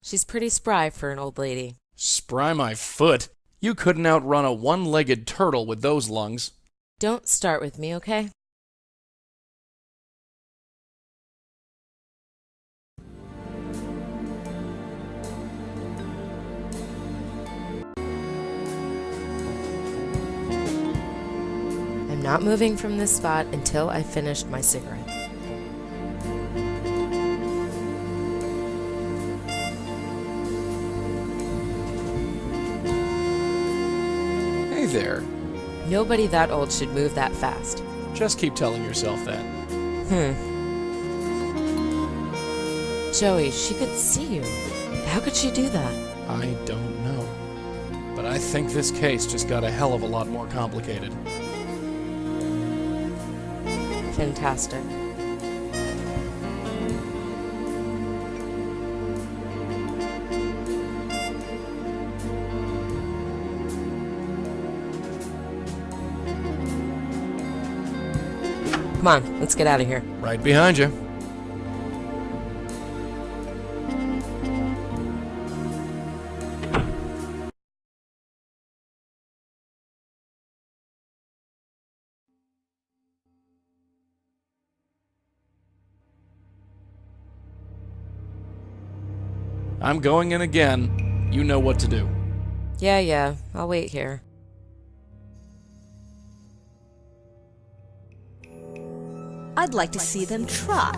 She's pretty spry for an old lady. Spry my foot. You couldn't outrun a one-legged turtle with those lungs. Don't start with me, okay? I'm not moving from this spot until I finished my cigarette. Hey there. Nobody that old should move that fast. Just keep telling yourself that. Joey, she could see you. How could she do that? I don't know. But I think this case just got a hell of a lot more complicated. Fantastic. Come on, let's get out of here. Right behind you. I'm going in again. You know what to do. Yeah, I'll wait here. I'd like to see them try.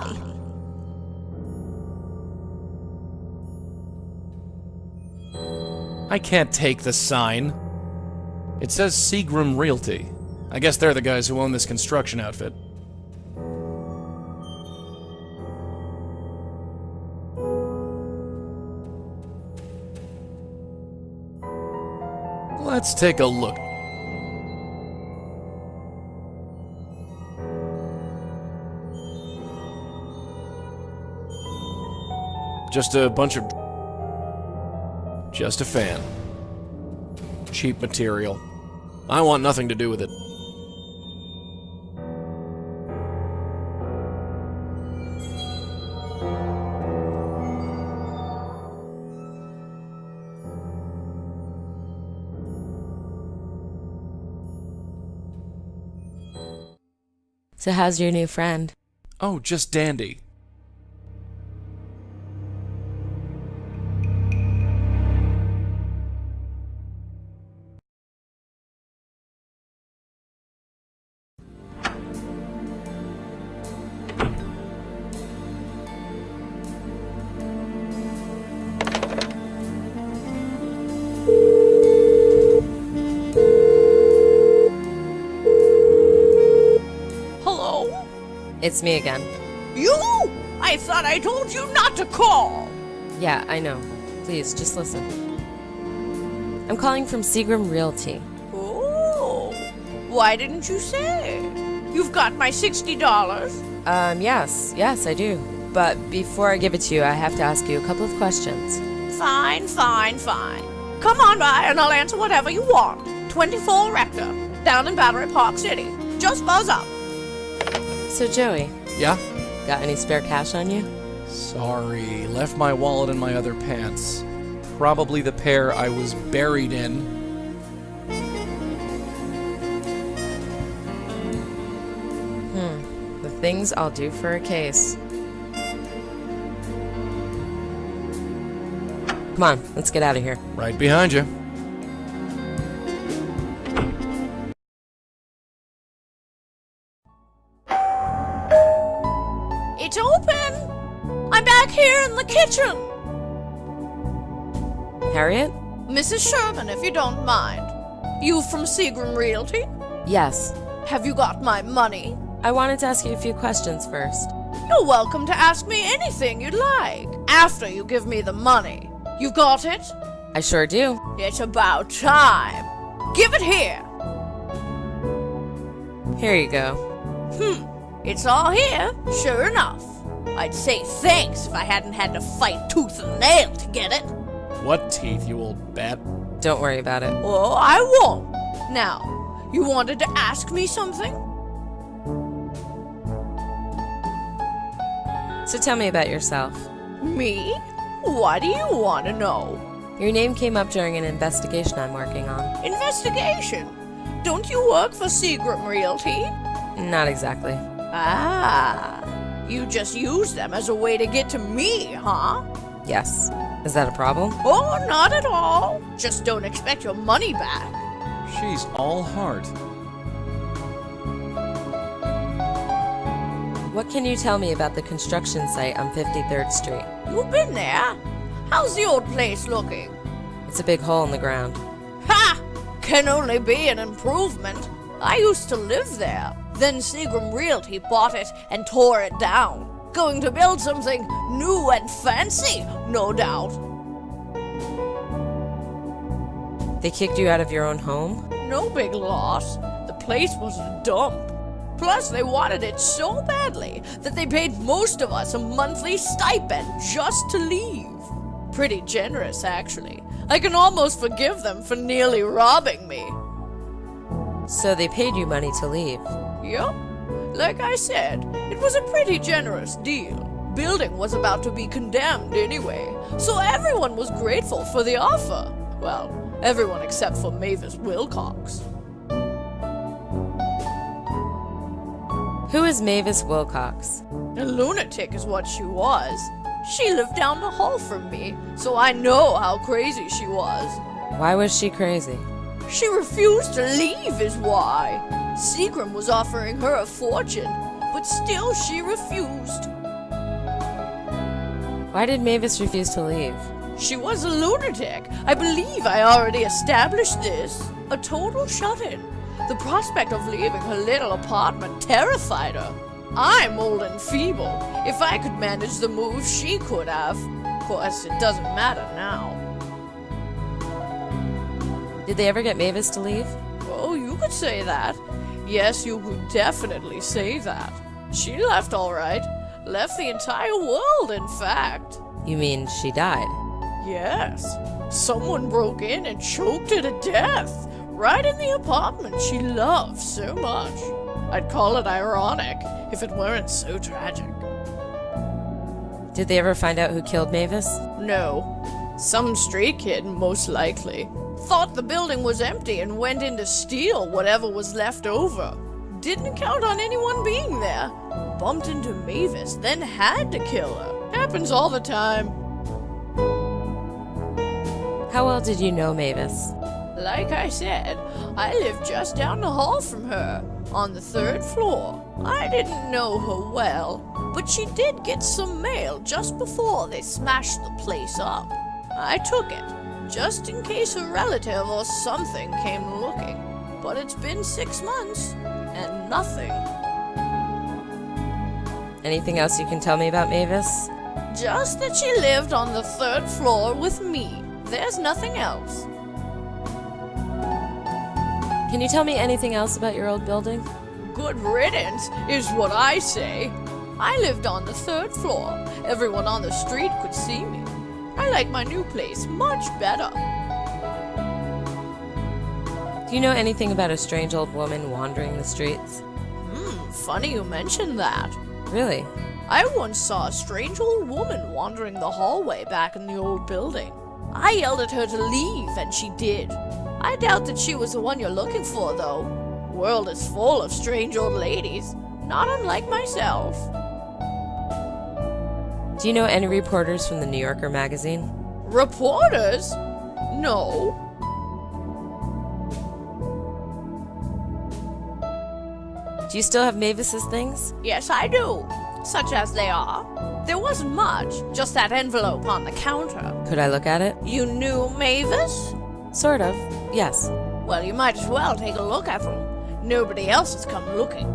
I can't take the sign. It says Seagram Realty. I guess they're the guys who own this construction outfit. Let's take a look. Just a bunch of... Just a fan. Cheap material. I want nothing to do with it. So how's your new friend? Oh, just dandy. It's me again. You? I thought I told you not to call. Yeah, I know. Please, just listen. I'm calling from Seagram Realty. Oh, why didn't you say? You've got my $60. Yes, I do. But before I give it to you, I have to ask you a couple of questions. Fine. Come on by and I'll answer whatever you want. 24 Rector, down in Battery Park City. Just buzz up. So, Joey. Yeah? Got any spare cash on you? Sorry, left my wallet in my other pants. Probably the pair I was buried in. The things I'll do for a case. Come on, let's get out of here. Right behind you. It's open! I'm back here in the kitchen! Harriet? Mrs. Sherman, if you don't mind. You from Seagram Realty? Yes. Have you got my money? I wanted to ask you a few questions first. You're welcome to ask me anything you'd like, after you give me the money. You got it? I sure do. It's about time. Give it here! Here you go. It's all here, sure enough. I'd say thanks if I hadn't had to fight tooth and nail to get it. What teeth, you old bat? Don't worry about it. Oh, I won't. Now, you wanted to ask me something? So tell me about yourself. Me? Why do you want to know? Your name came up during an investigation I'm working on. Investigation? Don't you work for Seagram Realty? Not exactly. Ah, you just use them as a way to get to me, huh? Yes. Is that a problem? Oh, not at all. Just don't expect your money back. She's all heart. What can you tell me about the construction site on 53rd Street? You've been there? How's the old place looking? It's a big hole in the ground. Ha! Can only be an improvement. I used to live there. Then Seagram Realty bought it and tore it down. Going to build something new and fancy, no doubt. They kicked you out of your own home? No big loss. The place was a dump. Plus, they wanted it so badly that they paid most of us a monthly stipend just to leave. Pretty generous, actually. I can almost forgive them for nearly robbing me. So they paid you money to leave. Yup. Like I said, it was a pretty generous deal. Building was about to be condemned anyway, so everyone was grateful for the offer. Well, everyone except for Mavis Wilcox. Who is Mavis Wilcox? A lunatic is what she was. She lived down the hall from me, so I know how crazy she was. Why was she crazy? She refused to leave is why. Seagram was offering her a fortune, but still she refused. Why did Mavis refuse to leave? She was a lunatic. I believe I already established this. A total shut-in. The prospect of leaving her little apartment terrified her. I'm old and feeble. If I could manage the move, she could have. Of course, it doesn't matter now. Did they ever get Mavis to leave? Oh, you could say that. Yes, you could definitely say that. She left all right. Left the entire world, in fact. You mean she died? Yes. Someone broke in and choked her to death. Right in the apartment she loved so much. I'd call it ironic if it weren't so tragic. Did they ever find out who killed Mavis? No. Some stray kid, most likely. Thought the building was empty and went in to steal whatever was left over. Didn't count on anyone being there. Bumped into Mavis, then had to kill her. Happens all the time. How well did you know Mavis? Like I said, I lived just down the hall from her, on the 3rd floor. I didn't know her well, but she did get some mail just before they smashed the place up. I took it, just in case a relative or something came looking. But it's been 6 months, and nothing. Anything else you can tell me about Mavis? Just that she lived on the 3rd floor with me. There's nothing else. Can you tell me anything else about your old building? Good riddance is what I say. I lived on the 3rd floor. Everyone on the street could see me. I like my new place much better. Do you know anything about a strange old woman wandering the streets? Funny you mention that. Really? I once saw a strange old woman wandering the hallway back in the old building. I yelled at her to leave, and she did. I doubt that she was the one you're looking for, though. World is full of strange old ladies, not unlike myself. Do you know any reporters from the New Yorker magazine? Reporters? No. Do you still have Mavis's things? Yes, I do. Such as they are. There wasn't much, just that envelope on the counter. Could I look at it? You knew Mavis? Sort of, yes. Well, you might as well take a look at them. Nobody else has come looking.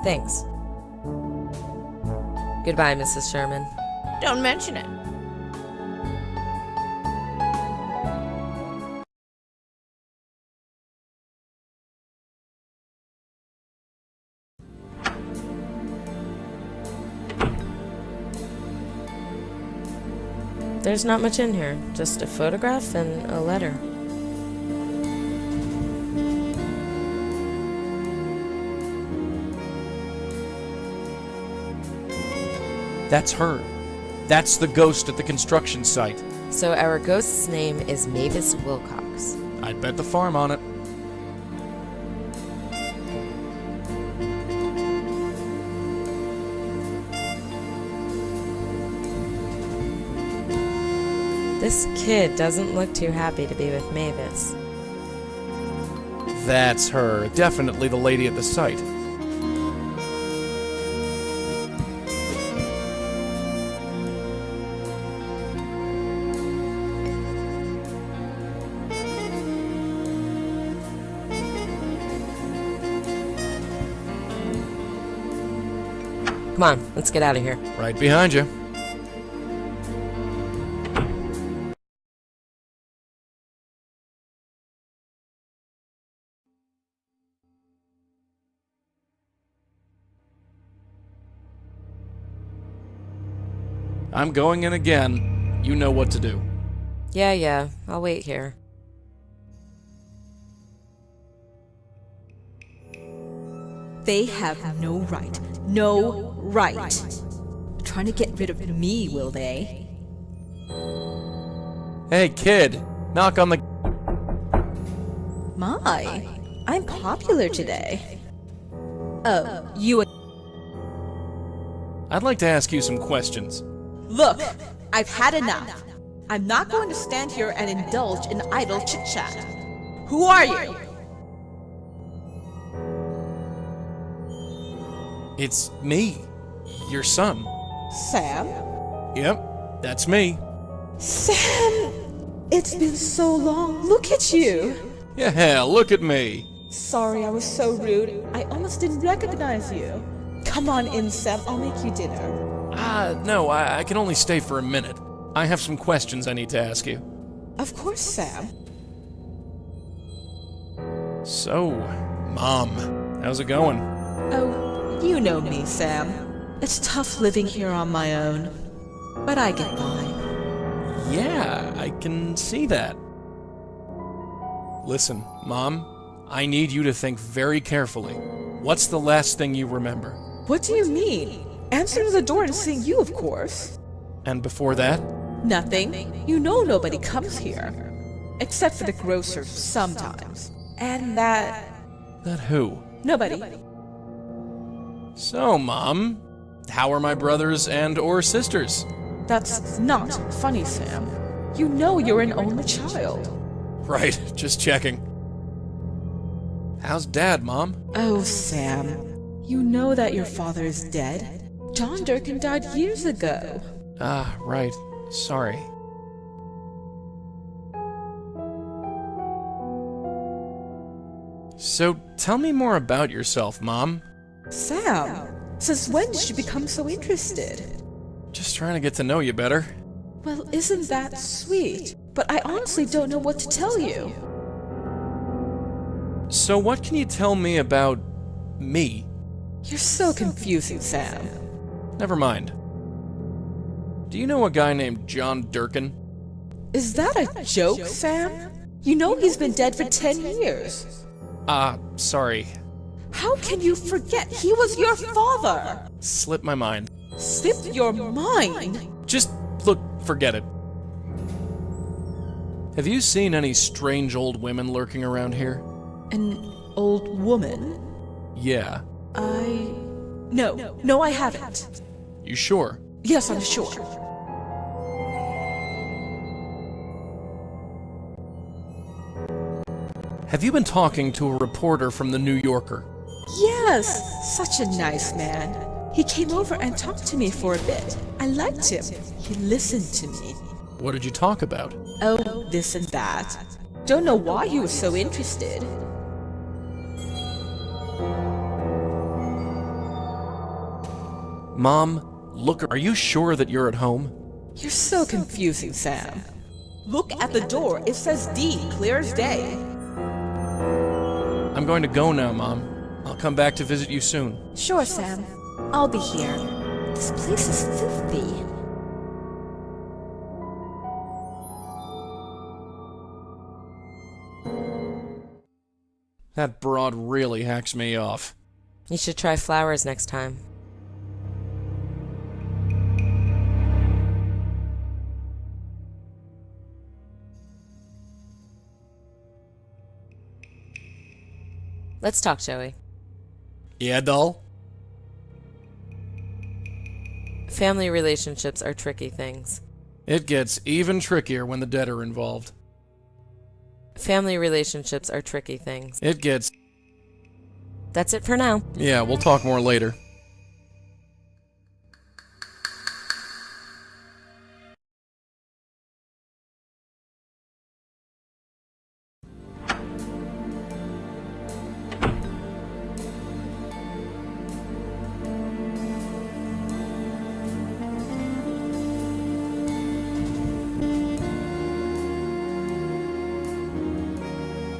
Thanks. Goodbye, Mrs. Sherman. Don't mention it. There's not much in here, just a photograph and a letter. That's her. That's the ghost at the construction site. So our ghost's name is Mavis Wilcox. I'd bet the farm on it. This kid doesn't look too happy to be with Mavis. That's her. Definitely the lady at the site. Come on, let's get out of here. Right behind you. I'm going in again. You know what to do. Yeah, I'll wait here. They have no right. No right. Trying to get rid of me, will they? Hey, kid. Knock on the... My, I'm popular today. Oh, you... I'd like to ask you some questions. Look, I've had enough. I'm not going to stand here and indulge in idle chit-chat. Who are you? It's me. Your son. Sam? Yep, that's me. Sam! It's been so long. Look at you. Yeah, look at me. Sorry I was so rude. I almost didn't recognize you. Come on in, Sam. I'll make you dinner. No, I can only stay for a minute. I have some questions I need to ask you. Of course, Sam. So, Mom, how's it going? Oh, you know me, Sam. It's tough living here on my own. But I get by. Yeah, I can see that. Listen, Mom, I need you to think very carefully. What's the last thing you remember? What do you mean? Answering the door and seeing you, of course. And before that? Nothing. You know nobody comes here. Except for the grocer sometimes. And that... That who? Nobody. So, Mom, how are my brothers and or sisters? That's not funny, Sam. You know you're an only child. Right, just checking. How's Dad, Mom? Oh, Sam. You know that your father is dead? John Durkin died years ago. Ah, right. Sorry. So, tell me more about yourself, Mom. Sam, since when did you become so interested? Just trying to get to know you better. Well, isn't that sweet? But I honestly don't know what to tell you. So what can you tell me about me? You're so confusing, Sam. Never mind. Do you know a guy named John Durkin? Is that a joke, Sam? You know he's been dead for 10 years. Sorry. How can you forget? He was your father! Slipped my mind. Slipped your mind? Just, look, forget it. Have you seen any strange old women lurking around here? An old woman? Yeah. No, I haven't. You sure? Yes, I'm sure. Have you been talking to a reporter from the New Yorker? Yes, such a nice man. He came over and talked to me for a bit. I liked him. He listened to me. What did you talk about? Oh, this and that. Don't know why he was so interested. Mom, look, are you sure that you're at home? You're so confusing, Sam. Look at the door. It says D, clear as day. I'm going to go now, Mom. I'll come back to visit you soon. Sure, Sam. I'll be here. This place is filthy. That broad really hacks me off. You should try flowers next time. Let's talk, Joey. Yeah, doll? Family relationships are tricky things. It gets even trickier when the dead are involved. Family relationships are tricky things. It gets... That's it for now. Yeah, we'll talk more later.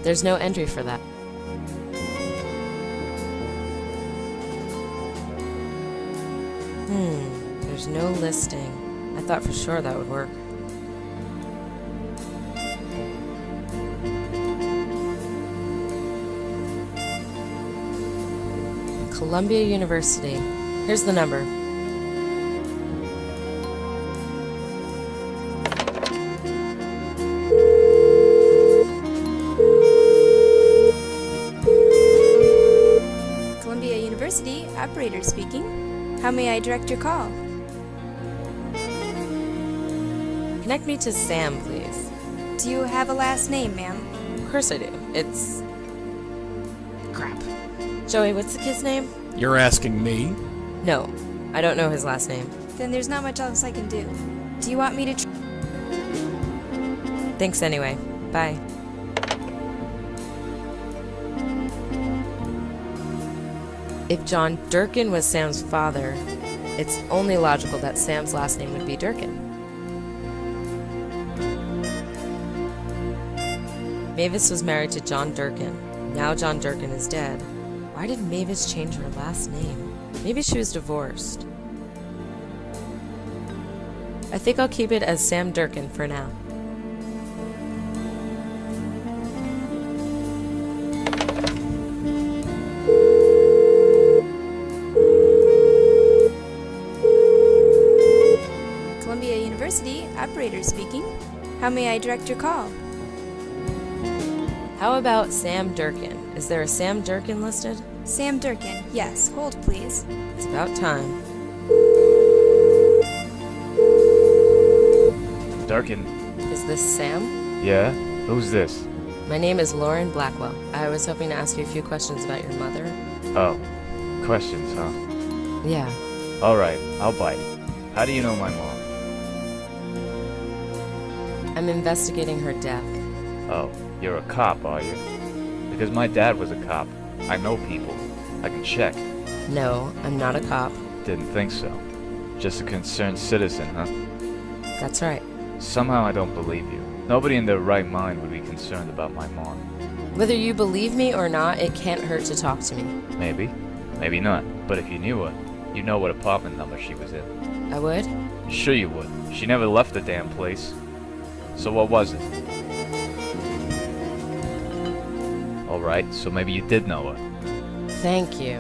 There's no entry for that. There's no listing. I thought for sure that would work. Columbia University. Here's the number. Columbia University, operator speaking. How may I direct your call? Connect me to Sam, please. Do you have a last name, ma'am? Of course I do. It's... crap. Joey, what's the kid's name? You're asking me? No, I don't know his last name. Then there's not much else I can do. Do you want me to Thanks anyway. Bye. If John Durkin was Sam's father, it's only logical that Sam's last name would be Durkin. Mavis was married to John Durkin. Now John Durkin is dead. Why did Mavis change her last name? Maybe she was divorced. I think I'll keep it as Sam Durkin for now. Columbia University, operator speaking. How may I direct your call? How about Sam Durkin? Is there a Sam Durkin listed? Sam Durkin, yes. Hold, please. It's about time. Durkin. Is this Sam? Yeah? Who's this? My name is Lauren Blackwell. I was hoping to ask you a few questions about your mother. Oh. Questions, huh? Yeah. Alright, I'll bite. How do you know my mom? I'm investigating her death. Oh, you're a cop, are you? Because my dad was a cop. I know people. I can check. No, I'm not a cop. Didn't think so. Just a concerned citizen, huh? That's right. Somehow I don't believe you. Nobody in their right mind would be concerned about my mom. Whether you believe me or not, it can't hurt to talk to me. Maybe. Maybe not. But if you knew her, you'd know what apartment number she was in. I would? Sure you would. She never left the damn place. So what was it? Alright, so maybe you did know her. Thank you.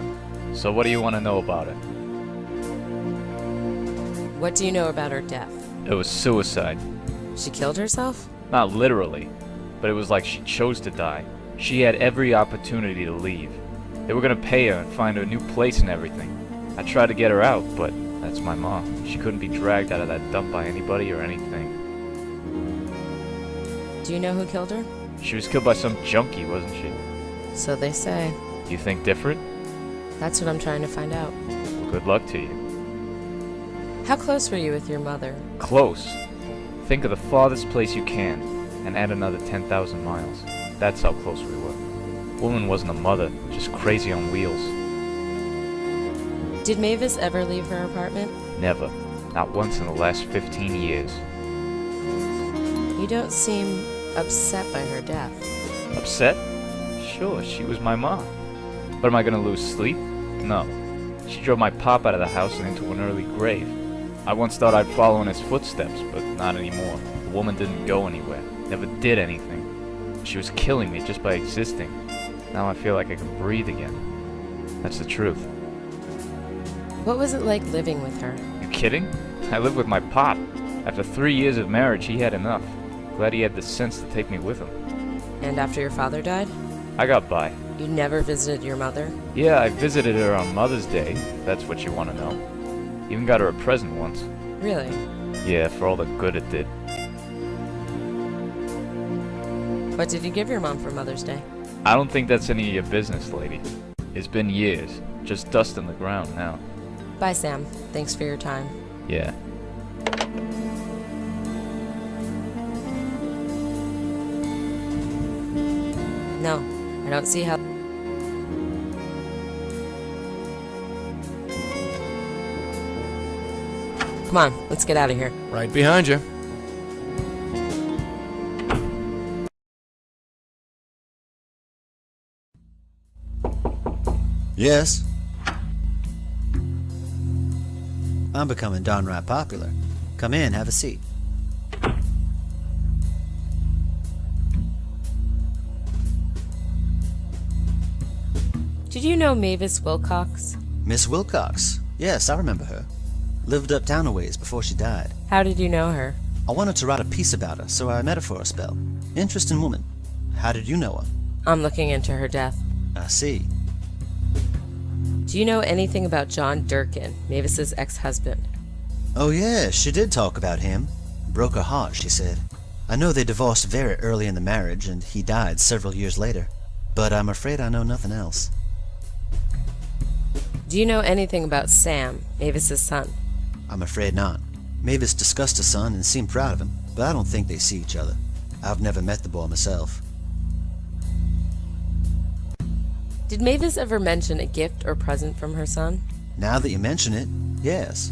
So what do you want to know about it? What do you know about her death? It was suicide. She killed herself? Not literally, but it was like she chose to die. She had every opportunity to leave. They were gonna pay her and find her a new place and everything. I tried to get her out, but that's my mom. She couldn't be dragged out of that dump by anybody or anything. Do you know who killed her? She was killed by some junkie, wasn't she? So they say. You think different? That's what I'm trying to find out. Well, good luck to you. How close were you with your mother? Close. Think of the farthest place you can, and add another 10,000 miles. That's how close we were. Woman wasn't a mother, just crazy on wheels. Did Mavis ever leave her apartment? Never. Not once in the last 15 years. You don't seem upset by her death. Upset? Sure, she was my mom. But am I gonna lose sleep? No. She drove my pop out of the house and into an early grave. I once thought I'd follow in his footsteps, but not anymore. The woman didn't go anywhere, never did anything. She was killing me just by existing. Now I feel like I can breathe again. That's the truth. What was it like living with her? You kidding? I lived with my pop. After 3 years of marriage, he had enough. Glad he had the sense to take me with him. And after your father died? I got by. You never visited your mother? Yeah, I visited her on Mother's Day, if that's what you want to know. Even got her a present once. Really? Yeah, for all the good it did. What did you give your mom for Mother's Day? I don't think that's any of your business, lady. It's been years. Just dust in the ground now. Bye, Sam. Thanks for your time. Yeah. No, I don't see how... Come on, let's get out of here. Right behind you. Yes? I'm becoming downright popular. Come in, have a seat. Did you know Mavis Wilcox? Miss Wilcox. Yes, I remember her. Lived uptown a ways before she died. How did you know her? I wanted to write a piece about her, so I met her for a spell. Interesting woman. How did you know her? I'm looking into her death. I see. Do you know anything about John Durkin, Mavis's ex-husband? Oh yeah, she did talk about him. Broke her heart, she said. I know they divorced very early in the marriage, and he died several years later. But I'm afraid I know nothing else. Do you know anything about Sam, Mavis's son? I'm afraid not. Mavis discussed her son and seemed proud of him, but I don't think they see each other. I've never met the boy myself. Did Mavis ever mention a gift or present from her son? Now that you mention it, yes.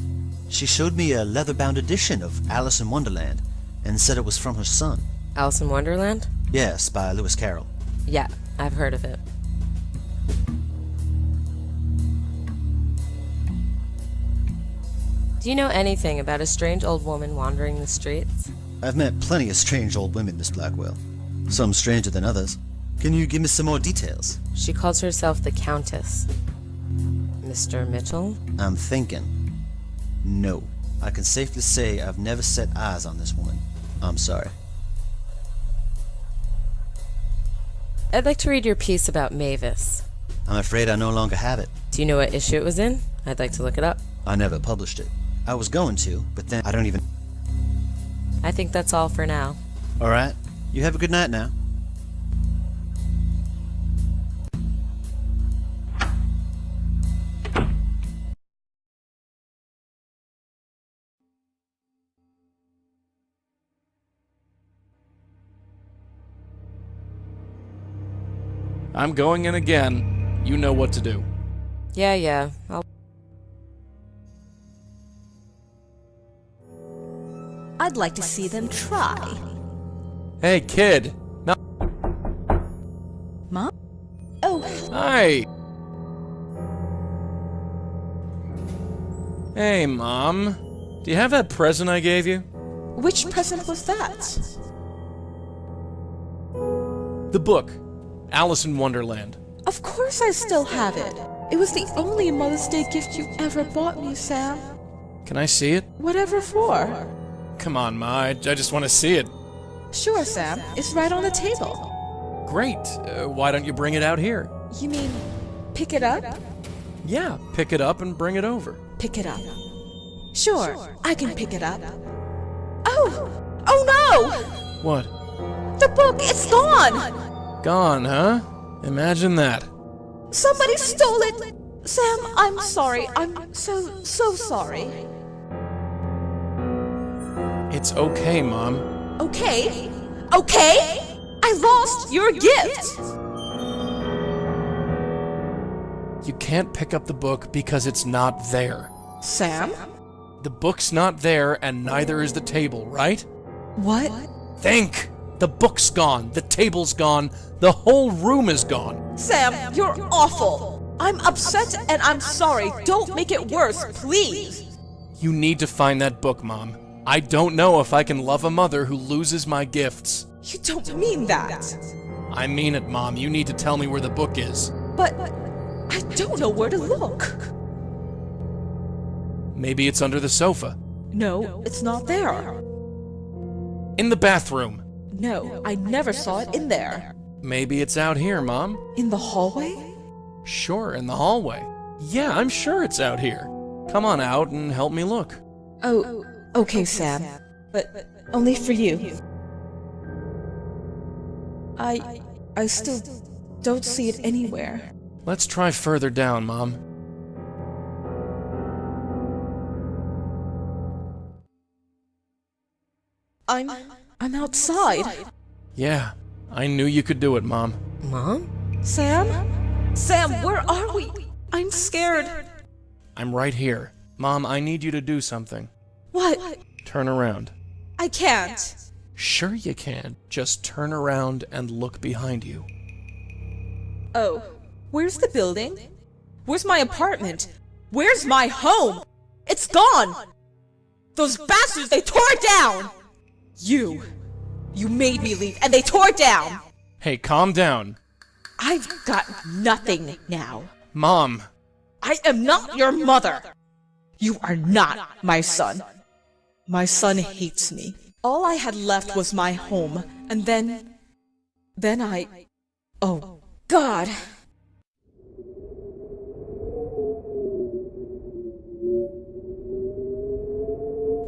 She showed me a leather-bound edition of Alice in Wonderland and said it was from her son. Alice in Wonderland? Yes, by Lewis Carroll. Yeah, I've heard of it. Do you know anything about a strange old woman wandering the streets? I've met plenty of strange old women, Miss Blackwell. Some stranger than others. Can you give me some more details? She calls herself the Countess. Mr. Mitchell? I'm thinking. No. I can safely say I've never set eyes on this woman. I'm sorry. I'd like to read your piece about Mavis. I'm afraid I no longer have it. Do you know what issue it was in? I'd like to look it up. I never published it. I was going to, but then I don't even... I think that's all for now. Alright. You have a good night now. I'm going in again. You know what to do. Yeah, I'd like to see them try. Hey, kid. No. Mom? Oh, Hi. Hey, Mom. Do you have that present I gave you? which present was that? The book. Alice in Wonderland. Of course I still have it. It was the only Mother's Day gift you ever bought me, Sam. Can I see it? Whatever for? Come on, Ma. I just want to see it. Sure, Sam. It's right on the table. Great. Why don't you bring it out here? You mean pick it up? Yeah, pick it up and bring it over. Pick it up. Sure, I can pick it up. Oh! Oh no! What? The book, it's gone! Gone, huh? Imagine that. Somebody stole it! Sam, I'm sorry. I'm so sorry. It's okay, Mom. Okay? Okay? I lost your gift! You can't pick up the book because it's not there. Sam? The book's not there, and neither is the table, right? What? Think! The book's gone, the table's gone, the whole room is gone. Sam, you're awful. I'm upset and I'm sorry. Don't make it worse, please. You need to find that book, Mom. I don't know if I can love a mother who loses my gifts. You don't mean that. I mean it, Mom. You need to tell me where the book is. But I don't know where to look. Maybe it's under the sofa. No, it's not there. In the bathroom. No, I never saw it in there. Maybe it's out here, Mom. In the hallway? Sure, in the hallway. Yeah, I'm sure it's out here. Come on out and help me look. Oh, okay, Sam. But only for you. I still don't see it anywhere. Let's try further down, Mom. I'm outside. Yeah, I knew you could do it, Mom. Mom? Sam? Sam, where are we? I'm scared. I'm right here. Mom, I need you to do something. What? Turn around. I can't. Sure you can. Just turn around and look behind you. Oh, where's the building? Where's my apartment? Where's my home? It's gone! Those bastards, they tore it down! You made me leave, and they tore it down! Hey, calm down. I've got nothing now. Mom. I am not your mother! You are not my son. My son hates me. All I had left was my home, and then oh, God!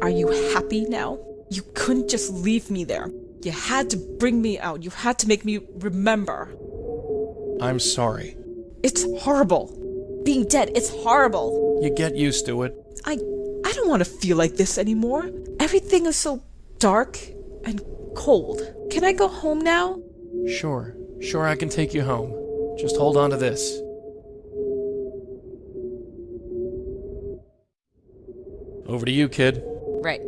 Are you happy now? You couldn't just leave me there. You had to bring me out. You had to make me remember. I'm sorry. It's horrible. Being dead, it's horrible. You get used to it. I don't want to feel like this anymore. Everything is so dark and cold. Can I go home now? Sure, I can take you home. Just hold on to this. Over to you, kid. Right.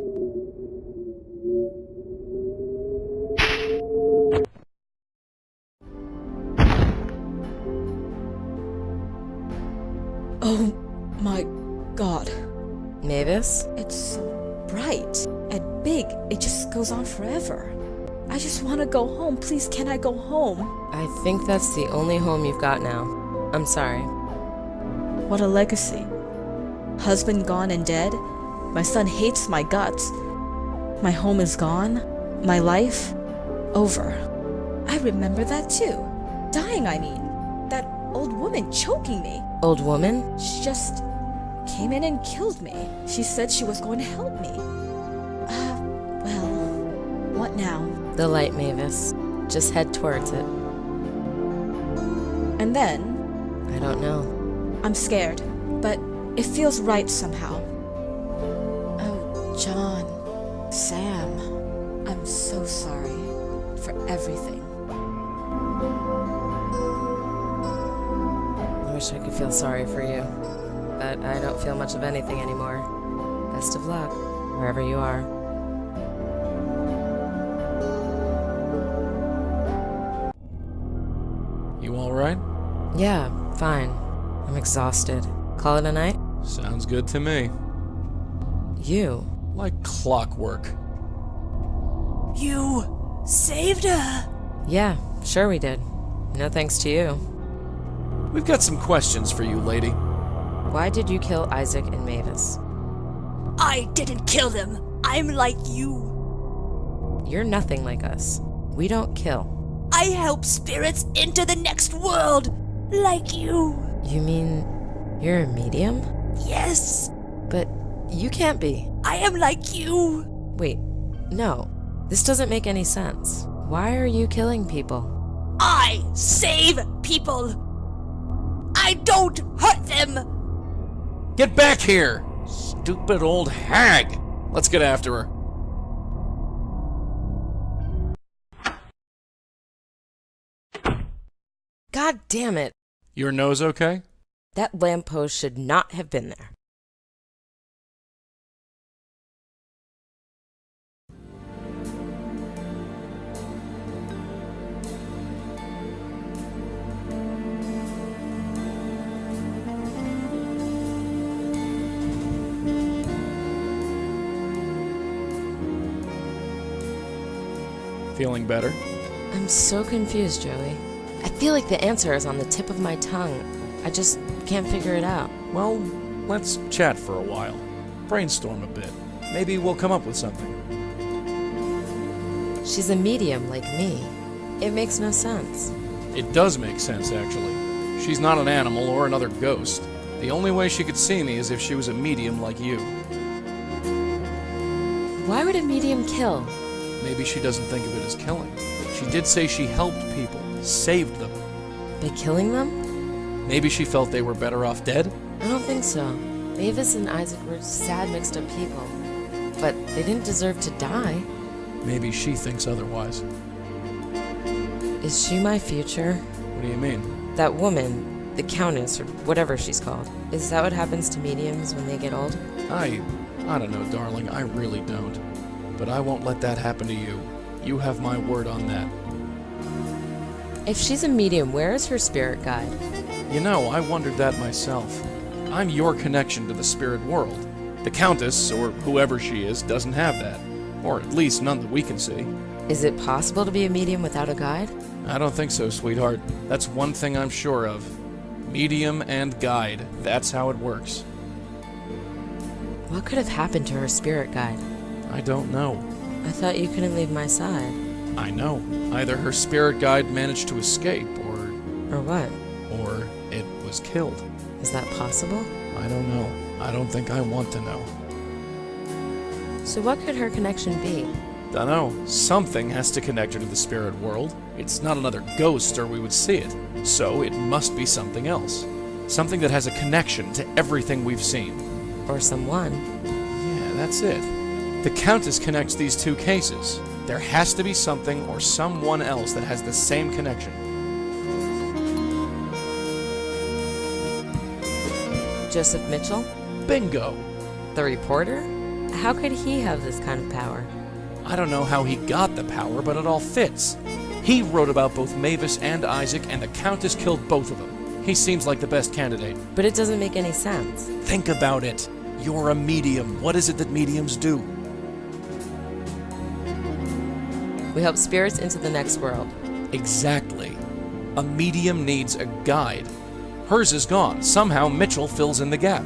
Oh my God. Mavis? It's so bright and big. It just goes on forever. I just want to go home. Please, can I go home? I think that's the only home you've got now. I'm sorry. What a legacy. Husband gone and dead. My son hates my guts. My home is gone. My life over. I remember that too. Dying, I mean. That old woman choking me. Old woman? She just came in and killed me. She said she was going to help me. Well, what now? The light, Mavis. Just head towards it. And then? I don't know. I'm scared, but it feels right somehow. Oh, John, Sam, I'm so sorry for everything. I wish I could feel sorry for you, but I don't feel much of anything anymore. Best of luck, wherever you are. You alright? Yeah, fine. I'm exhausted. Call it a night? Sounds good to me. You? Like clockwork. You saved her. Yeah, sure we did. No thanks to you. We've got some questions for you, lady. Why did you kill Isaac and Mavis? I didn't kill them. I'm like you. You're nothing like us. We don't kill. I help spirits into the next world. Like you. You mean you're a medium? Yes. But you can't be. I am like you. Wait, no. This doesn't make any sense. Why are you killing people? I save people. I don't hurt them. Get back here! Stupid old hag! Let's get after her. God damn it! Your nose okay? That lamppost should not have been there. Feeling better? I'm so confused, Joey. I feel like the answer is on the tip of my tongue. I just can't figure it out. Well, let's chat for a while. Brainstorm a bit. Maybe we'll come up with something. She's a medium like me. It makes no sense. It does make sense, actually. She's not an animal or another ghost. The only way she could see me is if she was a medium like you. Why would a medium kill? Maybe she doesn't think of it as killing. She did say she helped people, saved them. By killing them? Maybe she felt they were better off dead? I don't think so. Mavis and Isaac were sad, mixed up people. But they didn't deserve to die. Maybe she thinks otherwise. Is she my future? What do you mean? That woman, the Countess, or whatever she's called. Is that what happens to mediums when they get old? I don't know, darling. I really don't. But I won't let that happen to you. You have my word on that. If she's a medium, where is her spirit guide? You know, I wondered that myself. I'm your connection to the spirit world. The Countess, or whoever she is, doesn't have that. Or at least none that we can see. Is it possible to be a medium without a guide? I don't think so, sweetheart. That's one thing I'm sure of. Medium and guide. That's how it works. What could have happened to her spirit guide? I don't know. I thought you couldn't leave my side. I know. Either her spirit guide managed to escape, Or what? or it was killed. Is that possible? I don't know. I don't think I want to know. So what could her connection be? Dunno. Something has to connect her to the spirit world. It's not another ghost or we would see it. So it must be something else. Something that has a connection to everything we've seen. Or someone? Yeah, that's it. The Countess connects these two cases. There has to be something or someone else that has the same connection. Joseph Mitchell? Bingo! The reporter? How could he have this kind of power? I don't know how he got the power, but it all fits. He wrote about both Mavis and Isaac, and the Countess killed both of them. He seems like the best candidate. But it doesn't make any sense. Think about it. You're a medium. What is it that mediums do? We help spirits into the next world. Exactly. A medium needs a guide. Hers is gone. Somehow Mitchell fills in the gap.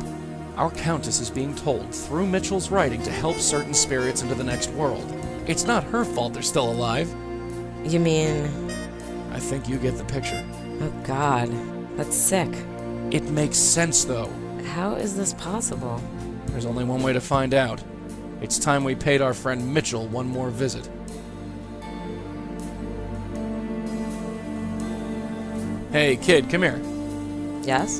Our Countess is being told through Mitchell's writing to help certain spirits into the next world. It's not her fault they're still alive. You mean... I think you get the picture. Oh God, that's sick. It makes sense, though. How is this possible? There's only one way to find out. It's time we paid our friend Mitchell one more visit. Hey, kid, come here. Yes?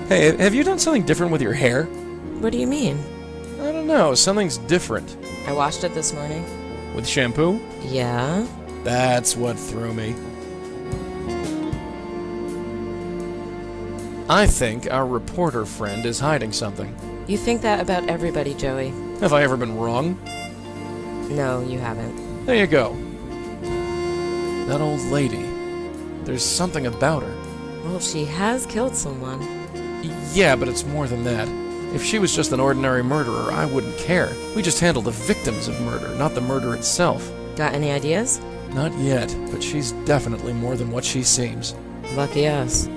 Hey, have you done something different with your hair? What do you mean? I don't know, something's different. I washed it this morning. With shampoo? Yeah? That's what threw me. I think our reporter friend is hiding something. You think that about everybody, Joey. Have I ever been wrong? No, you haven't. There you go. That old lady. There's something about her. Well, she has killed someone. Yeah, but it's more than that. If she was just an ordinary murderer, I wouldn't care. We just handle the victims of murder, not the murder itself. Got any ideas? Not yet, but she's definitely more than what she seems. Lucky us.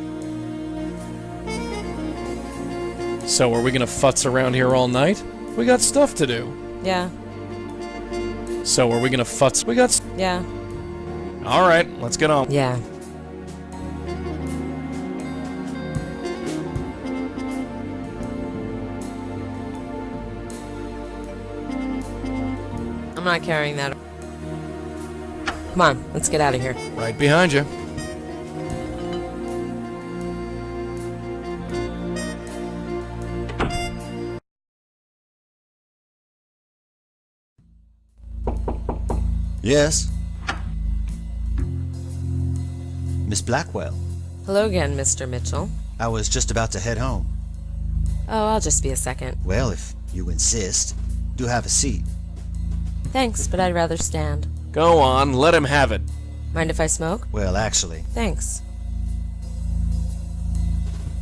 So are we gonna futz around here all night? We got stuff to do. Yeah. So are we gonna futz? Yeah. Alright, let's get on. Yeah. I'm not carrying that. Come on, let's get out of here. Right behind you. Yes? Miss Blackwell, Hello again, Mr. Mitchell. I was just about to head home. Oh, I'll just be a second. Well, if you insist, do have a seat. Thanks, but I'd rather stand. Go on, let him have it. Mind if I smoke? Well, actually, Thanks.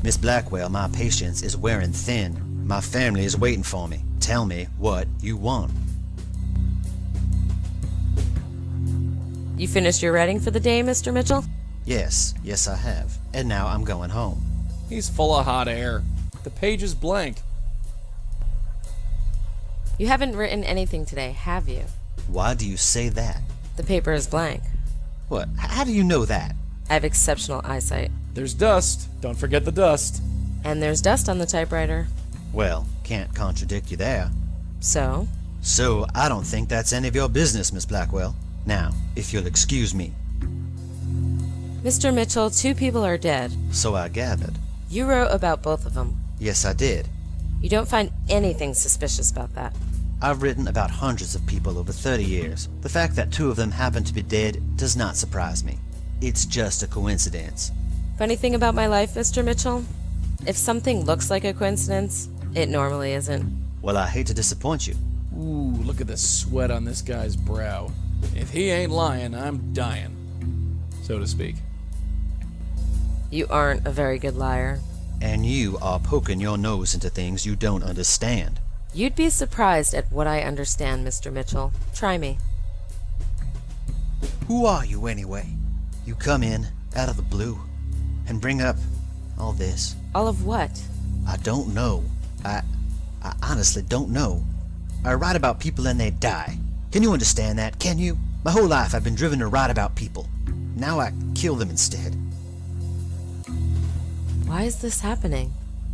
Miss Blackwell, my patience is wearing thin. My family is waiting for me. Tell me what you want. You finished your writing for the day, Mr. Mitchell? Yes, I have. And now I'm going home. He's full of hot air. The page is blank. You haven't written anything today, have you? Why do you say that? The paper is blank. What? How do you know that? I have exceptional eyesight. There's dust. Don't forget the dust. And there's dust on the typewriter. Well, can't contradict you there. So? So, I don't think that's any of your business, Miss Blackwell. Now, if you'll excuse me. Mr. Mitchell, 2 people are dead. So I gathered. You wrote about both of them. Yes, I did. You don't find anything suspicious about that. I've written about hundreds of people over 30 years. The fact that 2 of them happen to be dead does not surprise me. It's just a coincidence. Funny thing about my life, Mr. Mitchell? If something looks like a coincidence, it normally isn't. Well, I hate to disappoint you. Ooh, look at the sweat on this guy's brow. If he ain't lying, I'm dying, so to speak. You aren't a very good liar. And you are poking your nose into things you don't understand. You'd be surprised at what I understand, Mr. Mitchell. Try me. Who are you, anyway? You come in, out of the blue, and bring up all this. All of what? I don't know. I honestly don't know. I write about people and they die. Can you understand that? Can you? My whole life I've been driven to write about people. Now I kill them instead. Why is this happening?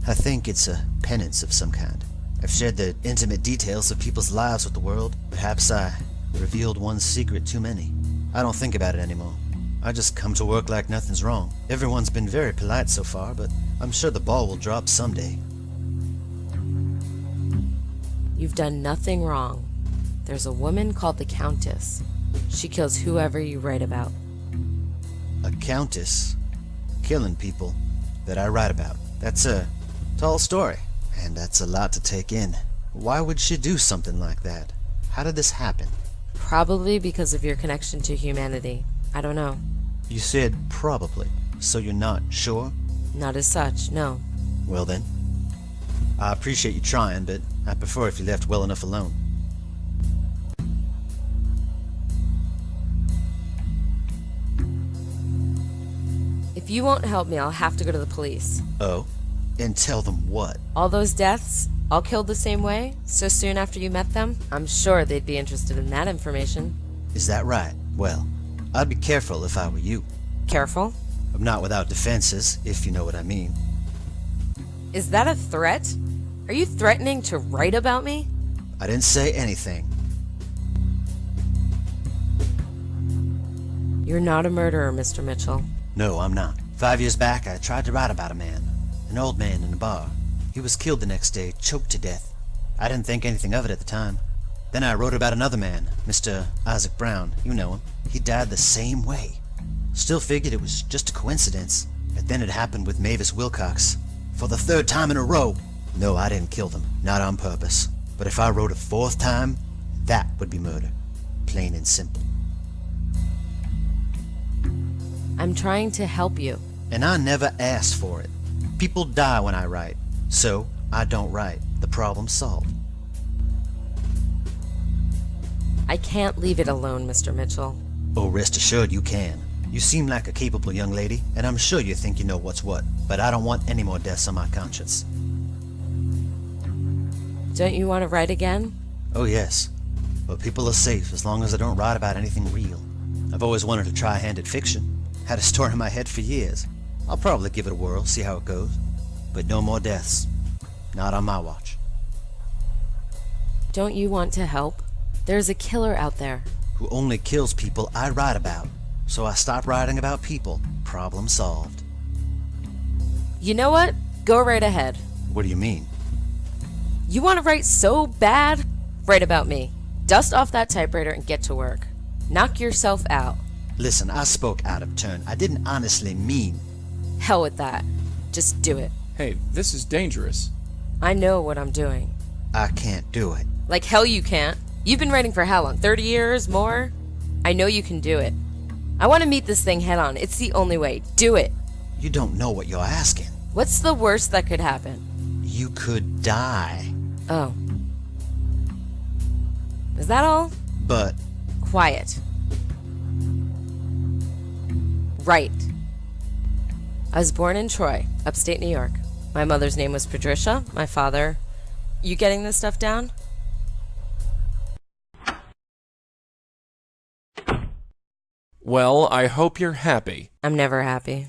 I think it's a penance of some kind. I've shared the intimate details of people's lives with the world. Perhaps I revealed one secret too many. I don't think about it anymore. I just come to work like nothing's wrong. Everyone's been very polite so far, but I'm sure the ball will drop someday. You've done nothing wrong. There's a woman called the Countess. She kills whoever you write about. A countess killing people that I write about. That's a tall story, and that's a lot to take in. Why would she do something like that? How did this happen? Probably because of your connection to humanity. I don't know. You said probably, so you're not sure? Not as such, no. Well then, I appreciate you trying, but I prefer if you left well enough alone. If you won't help me, I'll have to go to the police. Oh? And tell them what? All those deaths, all killed the same way, so soon after you met them? I'm sure they'd be interested in that information. Is that right? Well, I'd be careful if I were you. Careful? I'm not without defenses, if you know what I mean. Is that a threat? Are you threatening to write about me? I didn't say anything. You're not a murderer, Mr. Mitchell. No, I'm not. 5 years back, I tried to write about a man. An old man in a bar. He was killed the next day, choked to death. I didn't think anything of it at the time. Then I wrote about another man, Mr. Isaac Brown. You know him. He died the same way. Still figured it was just a coincidence. But then it happened with Mavis Wilcox. For the 3rd time in a row. No, I didn't kill them. Not on purpose. But if I wrote a 4th time, that would be murder. Plain and simple. I'm trying to help you. And I never asked for it. People die when I write. So, I don't write. The problem's solved. I can't leave it alone, Mr. Mitchell. Oh, rest assured you can. You seem like a capable young lady, and I'm sure you think you know what's what. But I don't want any more deaths on my conscience. Don't you want to write again? Oh, yes. But people are safe as long as I don't write about anything real. I've always wanted to try handed fiction. Had a story in my head for years. I'll probably give it a whirl, see how it goes. But no more deaths. Not on my watch. Don't you want to help? There's a killer out there. Who only kills people I write about. So I stopped writing about people. Problem solved. You know what? Go right ahead. What do you mean? You want to write so bad? Write about me. Dust off that typewriter and get to work. Knock yourself out. Listen, I spoke out of turn. I didn't honestly mean... Hell with that. Just do it. Hey, this is dangerous. I know what I'm doing. I can't do it. Like hell you can't. You've been writing for how long? 30 years? More? I know you can do it. I want to meet this thing head on. It's the only way. Do it. You don't know what you're asking. What's the worst that could happen? You could die. Oh. Is that all? But... Quiet. Right. I was born in Troy, upstate New York. My mother's name was Patricia. My father... You getting this stuff down? Well, I hope you're happy. I'm never happy.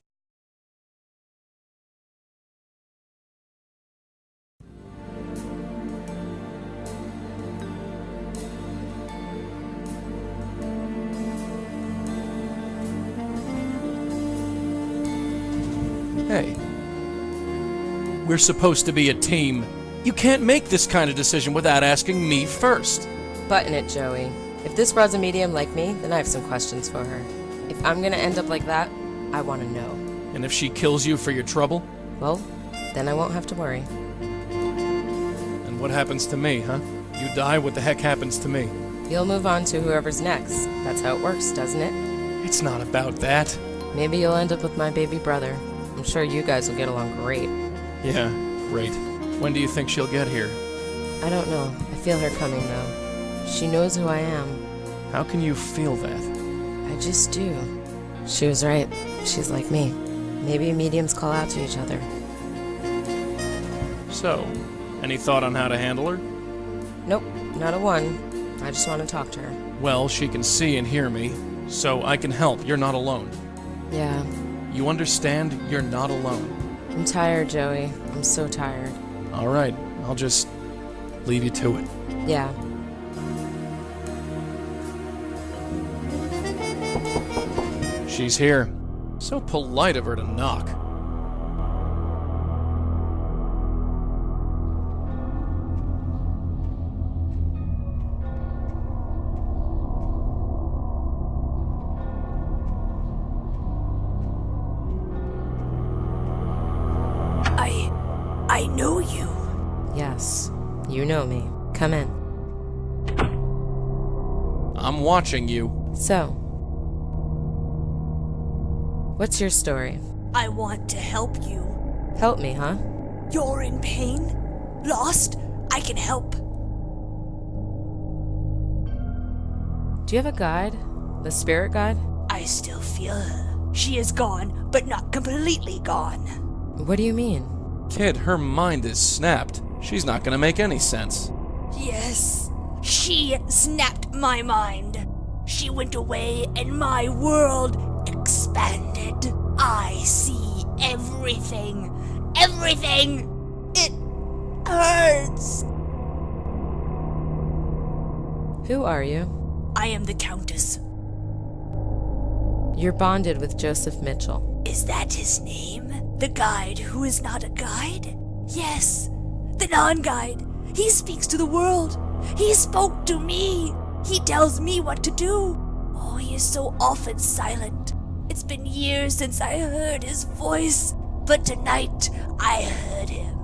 Hey. We're supposed to be a team. You can't make this kind of decision without asking me first. Button it, Joey. If this broad's a medium like me, then I have some questions for her. If I'm gonna end up like that, I want to know. And if she kills you for your trouble? Well, then I won't have to worry. And what happens to me, huh? You die, what the heck happens to me? You'll move on to whoever's next. That's how it works, doesn't it? It's not about that. Maybe you'll end up with my baby brother. I'm sure you guys will get along great. Yeah, great. When do you think she'll get here? I don't know. I feel her coming, though. She knows who I am. How can you feel that? I just do. She was right. She's like me. Maybe mediums call out to each other. So, any thought on how to handle her? Nope, not a one. I just want to talk to her. Well, she can see and hear me, so I can help. You're not alone. Yeah. You understand? You're not alone. I'm tired, Joey. I'm so tired. All right, I'll just leave you to it. Yeah. She's here. So polite of her to knock. I know you. Yes. You know me. Come in. I'm watching you. So, what's your story? I want to help you. Help me, huh? You're in pain? Lost? I can help. Do you have a guide? The spirit guide? I still feel her. She is gone, but not completely gone. What do you mean? Kid, her mind is snapped. She's not gonna make any sense. Yes, she snapped my mind. She went away and my world expanded. I see everything. Everything! It hurts. Who are you? I am the Countess. You're bonded with Joseph Mitchell. Is that his name? The guide who is not a guide? Yes, the non-guide. He speaks to the world. He spoke to me. He tells me what to do. Oh, he is so often silent. It's been years since I heard his voice, but tonight I heard him.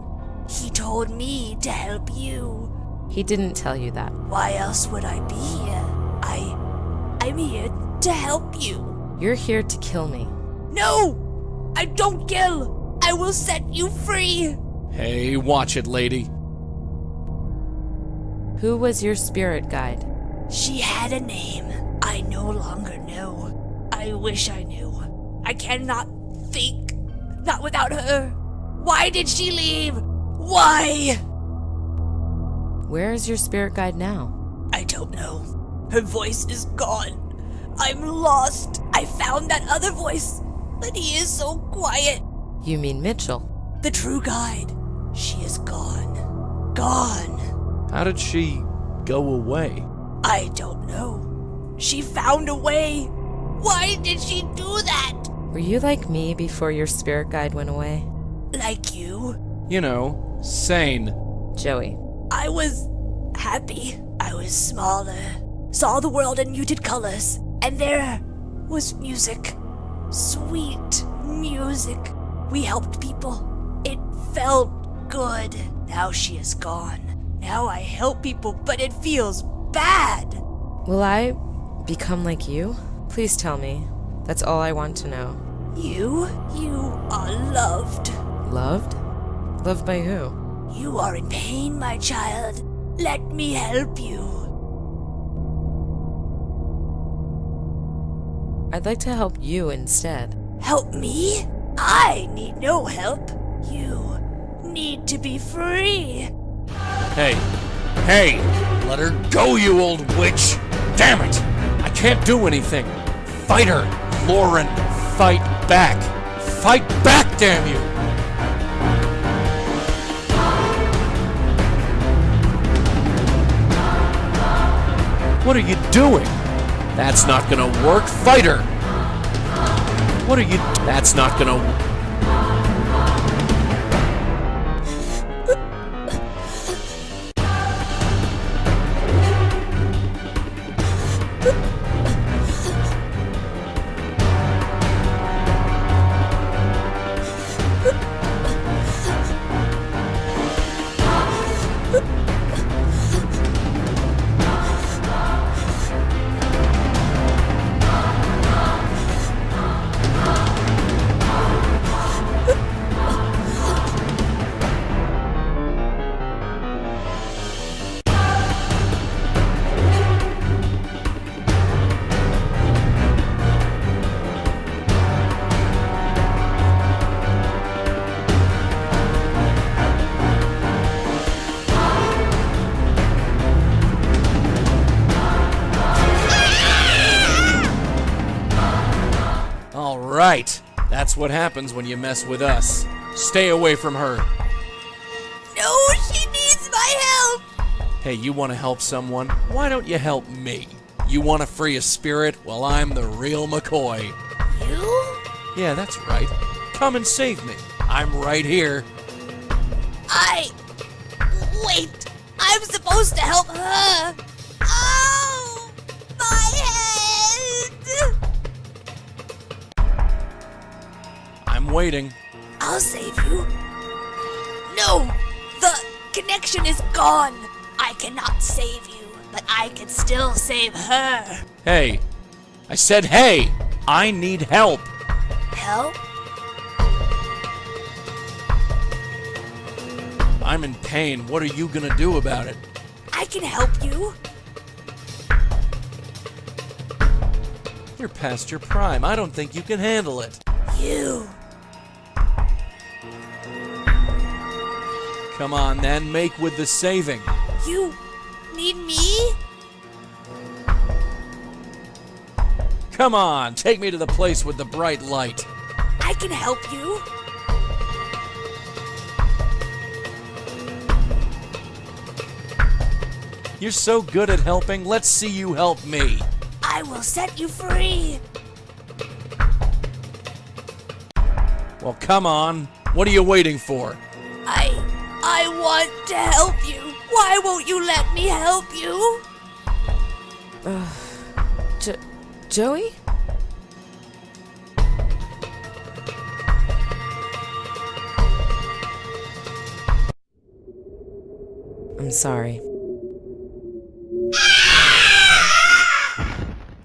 He told me to help you. He didn't tell you that. Why else would I be here? I'm here to help you. You're here to kill me. No! I don't kill! I will set you free! Hey, watch it, lady. Who was your spirit guide? She had a name. I no longer know. I wish I knew. I cannot think. Not without her. Why did she leave? Why? Where is your spirit guide now? I don't know. Her voice is gone. I'm lost. I found that other voice, but he is so quiet. You mean Mitchell? The true guide. She is gone. Gone. How did she go away? I don't know. She found a way. Why did she do that? Were you like me before your spirit guide went away? Like you? You know, sane. Joey. I was happy. I was smaller. Saw the world in muted colors. And there was music. Sweet music. We helped people. It felt good. Now she is gone. Now I help people, but it feels bad. Will I become like you? Please tell me. That's all I want to know. You are loved. Loved? Loved by who? You are in pain, my child. Let me help you. I'd like to help you instead. Help me? I need no help. You need to be free. Hey, hey! Let her go, you old witch! Damn it! I can't do anything! Fight her! Lauren, fight back! Fight back, damn you! What are you doing? That's not gonna work. Fight her! What are you... That's not gonna... Right. That's what happens when you mess with us. Stay away from her. No, she needs my help! Hey, you want to help someone? Why don't you help me? You want to free a spirit? Well, I'm the real McCoy. You? Yeah, that's right. Come and save me. I'm right here. Wait! I'm supposed to help her! Oh! My head! I'm waiting. I'll save you. No! The connection is gone! I cannot save you, but I can still save her. Hey. I said hey! I need help. Help? I'm in pain. What are you gonna do about it? I can help you. You're past your prime. I don't think you can handle it. You. Come on, then. Make with the saving. You need me? Come on. Take me to the place with the bright light. I can help you. You're so good at helping. Let's see you help me. I will set you free. Well, come on. What are you waiting for? I want to help you. Why won't you let me help you? Joey? I'm sorry.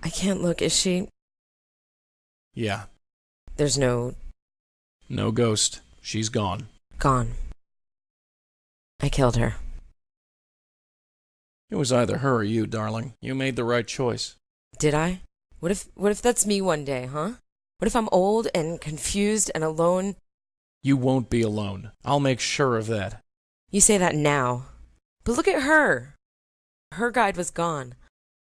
I can't look. Is she? Yeah. There's no... No ghost. She's gone. Gone. I killed her. It was either her or you, darling. You made the right choice. Did I? What if that's me one day, huh? What if I'm old and confused and alone? You won't be alone. I'll make sure of that. You say that now. But look at her. Her guide was gone.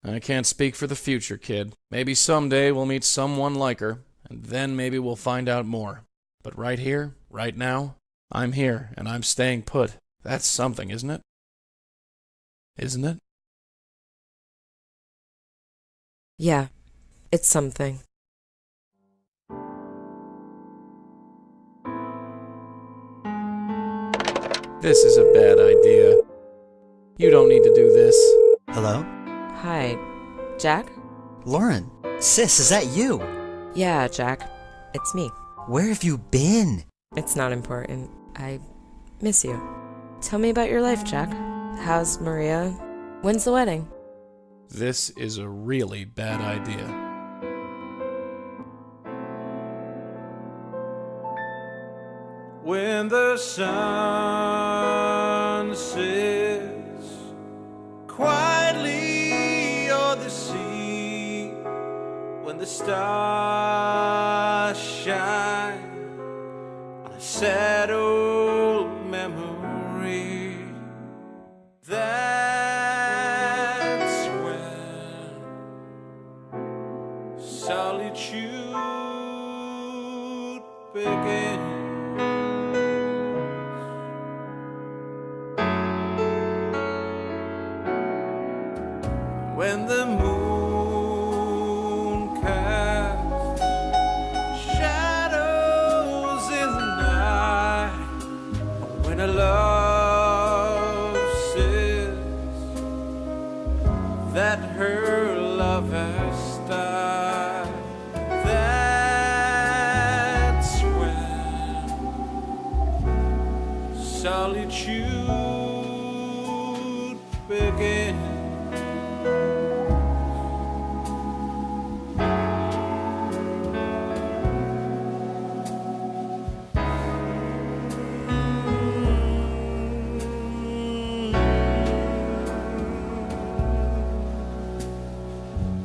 I can't speak for the future, kid. Maybe someday we'll meet someone like her, and then maybe we'll find out more. But right here, right now, I'm here, and I'm staying put. That's something, isn't it? Isn't it? Yeah, it's something. This is a bad idea. You don't need to do this. Hello? Hi, Jack? Lauren, sis, is that you? Yeah, Jack. It's me. Where have you been? It's not important. I miss you. Tell me about your life, Jack. How's Maria? When's the wedding? This is a really bad idea. When the sun sets quietly o'er the sea, when the stars shine on a sad old memory, that's when solitude when the moon casts shadows in the night, when a love says that her love has died, that's when solitude begins.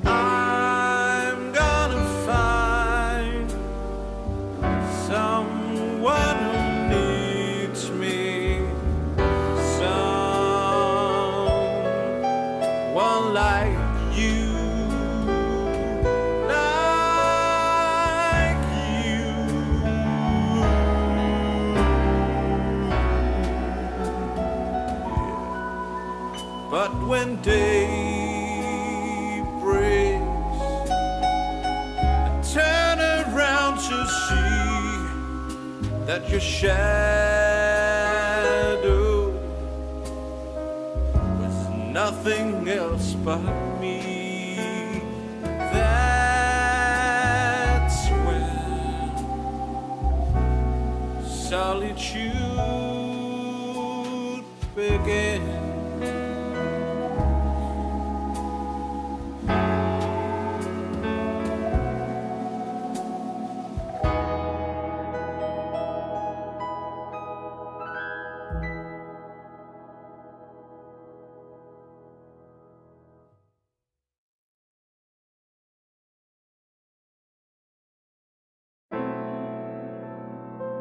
I'm gonna find someone who needs me, someone like you, like you. But when day breaks, I turn around to see that your shadow was nothing else but me. That's when solitude begins.